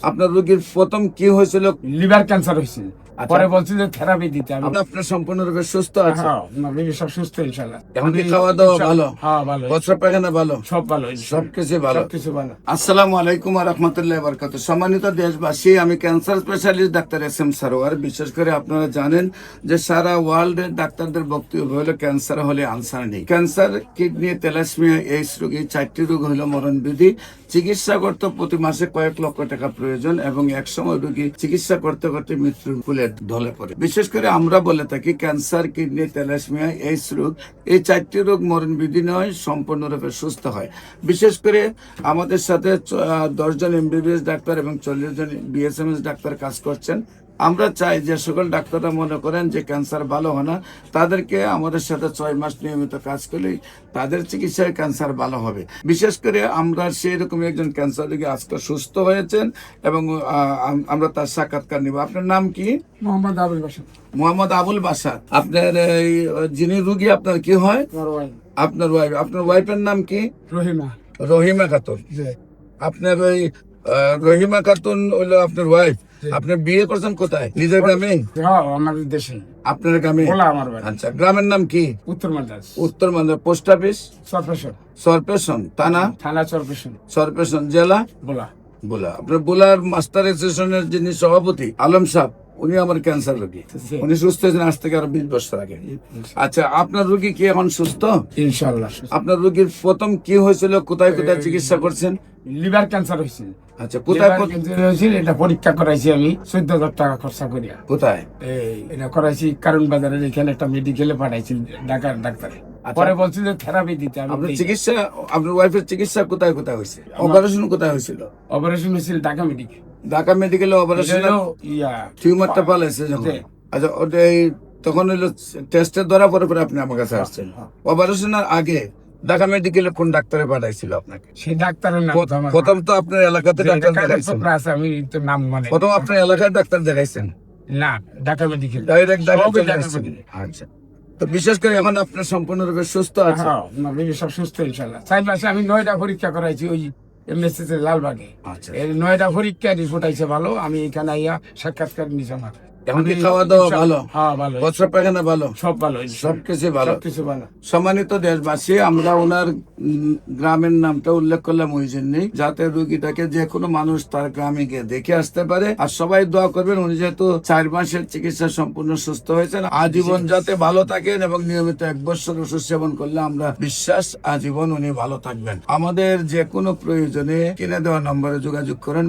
আপনার রোগীর প্রথম কি হয়েছিল? লিভার ক্যান্সার হয়েছিল। আচ্ছা। পরে বলছি যে থেরাপি দিতে আমি। আপনার সম্পূর্ণরূপে সুস্থ আছে? হ্যাঁ, না, রোগী সব সুস্থ ইনশাআল্লাহ। এখন কি খাওয়া দাওয়া ভালো? হ্যাঁ, ভালো। প্রস্রাব পায়খানা ভালো? সব ভালো। সবকিছু ভালো। সবকিছু ভালো। আসসালামু আলাইকুম ওয়া রাহমাতুল্লাহি ওয়া বারাকাতুহু। সম্মানিত দেশবাসী, আমি cancer specialist doctor SM. Sarwar. বিশেষ করে আপনারা জানেন যে সারা ওয়ার্ল্ডের ডাক্তারদের বক্তব্য হলো ক্যান্সার হলে আনসার নেই। ক্যান্সার, কিডনি, থ্যালাসেমিয়া, এইডস রোগী, 4টি রোগ হলো মরণবিধি। চিকিৎসা করতে প্রতি মাসে কয়েক লক্ষ টাকা প্রয়োজন এবং একসময় রোগী চিকিৎসা করতে করতে মৃত্যুর কুলে ঢলে পড়ে। বিশেষ করে আমরা বলে থাকি ক্যান্সার, কিডনি, থ্যালাসেমিয়া, এইডস রোগ, এই 4টি রোগ মরণবিধি নয়, সম্পূর্ণরূপে সুস্থ হয়। বিশেষ করে আমাদের সাথে 10 জন এমবিবিএস ডাক্তার এবং 40 জন বিএসএমএস ডাক্তার কাজ করছেন। আমরা চাই যে সকল ডাক্তাররা মনে করেন যে ক্যান্সার ভালো হয় না, তাদেরকে আমাদের সাথে 6 মাস নিয়মিত কাজ করলেই তাদের চিকিৎসায় ক্যান্সার ভালো হবে। বিশেষ করে আমরা সেই রকম একজন ক্যান্সার রোগী আজকে সুস্থ হয়েছেন এবং আমরা তার সাক্ষাৎকার নিব। আপনার নাম কি? মোহাম্মদ আবুল বাসার। মোহাম্মদ আবুল বাসার। আপনার এই যিনি রোগী আপনার কি হয়? আপনার ওয়াইফ। আপনার ওয়াইফের নাম কি? রহিমা। রহিমা খাতুন। আপনার ওই রহিমা খাতুন হলো আপনার ওয়াইফ। আপনার বিয়ে করছেন কোথায়? নিজের গ্রামে? হ্যাঁ, আমাদের দেশে। আপনার গ্রামে? বলা আমার বাড়ি। আচ্ছা, গ্রামের নাম কি? উত্তর মাদ্রাস। উত্তর মাদ্রাস। Post office? সরপেশন। সরপেশন। থানা? থানা সরপেশন। সরপেশন। জেলা? বলা। বোলা। আপনার বোলার মাস্টার অ্যাসোসিয়েশনের যিনি সভাপতি আলম সাহেব, উনি আমার ক্যান্সার রোগী। উনি সুস্থ হয়েছেন আজ থেকে আরো 20 বছর আগে। আচ্ছা, আপনার রোগী কি এখন সুস্থ? ইনশাআল্লাহ। আপনার রোগীর প্রথম কি হয়েছিল? কোথায় কোথায় চিকিৎসা করছেন? লিভার ক্যান্সার হয়েছিল। আচ্ছা, কোথায় লিভার ক্যান্সার হয়েছিল, এটা পরীক্ষা করাইছি আমি 14,000 টাকা খরচা করিয়া। কোথায়? এটা করাইছি কারণ বাজারের এখানে একটা মেডিকেলে পাঠাইছি, ঢাকার ডাক্তারে। পরে বলছি যে থেরাপি দিতে আমি। আপনার চিকিৎসা, আপনার ওয়াইফের চিকিৎসা কোথায় কোথায় হয়েছে? অপারেশন কোথায় হয়েছিল? অপারেশন হয়েছিল ঢাকা মেডিকেল। ঢাকা মেডিকেলে অপারেশন? টিউমারটা পালাইছে যখন? আচ্ছা, ওটা তখন হলো টেস্টের ধরা পরে পরে আপনি আমার কাছে আসছেন। অপারেশনের আগে ঢাকা মেডিকেলে কোন ডাক্তারে পাঠাইছিল আপনাকে? সেই ডাক্তারের নাম প্রথম তো আপনার এলাকাতে ডাক্তার দেখাইছেন? আমি তো নাম মানে প্রথম আপনার এলাকায় ডাক্তার দেখাইছেন? না, ঢাকা মেডিকেল ডাইরেক্ট আচ্ছা। তো বিশেষ করে এখন আপনার সম্পূর্ণরূপে সুস্থ আছে? হ্যাঁ, না, রোগী সব সুস্থ ইনশাআল্লাহ। 4 মাসে আমি 9টা পরীক্ষা করাইছি ওই এমএসএস এর লালবাগে। আচ্ছা। এই 9টা পরীক্ষা রিপোর্ট আইছে ভালো। আমি এখানে আইয়া সাক্ষাৎকার নিছি আমার। এখন কি খাওয়া দাওয়া ভালো? হ্যাঁ, ভালো। প্রস্রাব পায়খানা ভালো? সব ভালো। সবকিছু ভালো। সবকিছু ভালো। সম্মানিত দেশবাসী, আমরা ওনার গ্রামের নামটা উল্লেখ করলাম ওই জন্যই, যাতে রোগীটাকে যে কোনো মানুষ তার গ্রামে গিয়ে দেখে আসতে পারে। আর সবাই দোয়া করবেন, উনি যেহেতু 4 মাসের চিকিৎসা সম্পূর্ণ সুস্থ হয়েছেন, আজীবন যাতে ভালো থাকেন এবং নিয়মিত 1 বছর ওষুধ সেবন করলে আমরা বিশ্বাস আজীবন উনি ভালো থাকবেন। আমাদের যে কোনো প্রয়োজনে কিনে দেওয়া নম্বরে যোগাযোগ করেন।